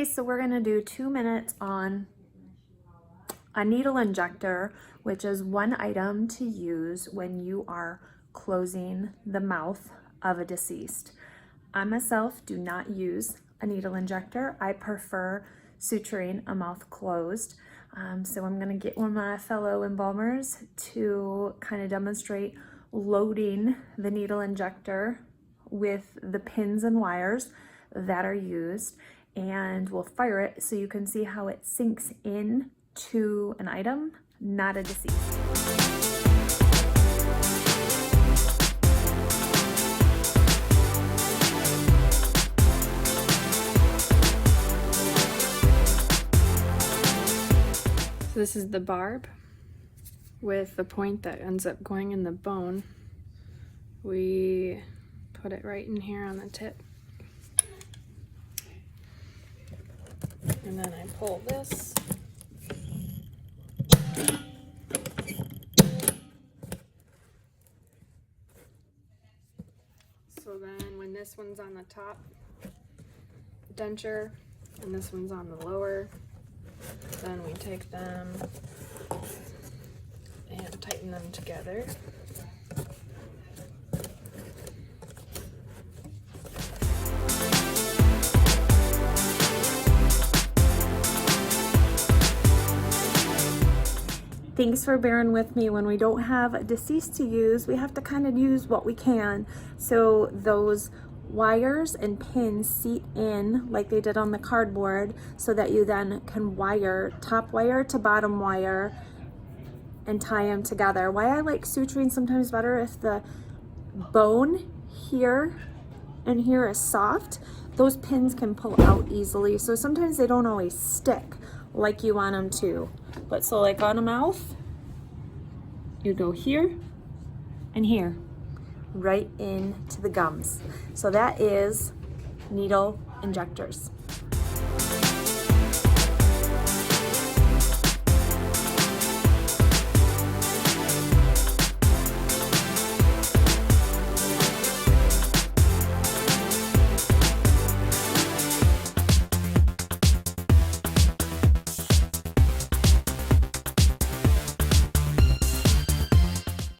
Okay, so we're gonna do 2 minutes on a needle injector, which is one item to use when you are closing the mouth of a deceased. I myself do not use a needle injector. I prefer suturing a mouth closed. So I'm gonna get one of my fellow embalmers to kind of demonstrate loading the needle injector with the pins and wires that are used, and we'll fire it so you can see how it sinks in to an item, not a deceased. So this is the barb with the point that ends up going in the bone. We put it right in here on the tip. And then I pull this. So then when this one's on the top denture and this one's on the lower, then we take them and tighten them together. Thanks for bearing with me. When we don't have a deceased to use, we have to kind of use what we can. So those wires and pins seat in like they did on the cardboard, so that you then can wire top wire to bottom wire and tie them together. Why I like suturing sometimes better if the bone here and here is soft, those pins can pull out easily. So sometimes they don't always stick like you want them to. But so like on a mouth, you go here and here, right into the gums. So that is needle injectors.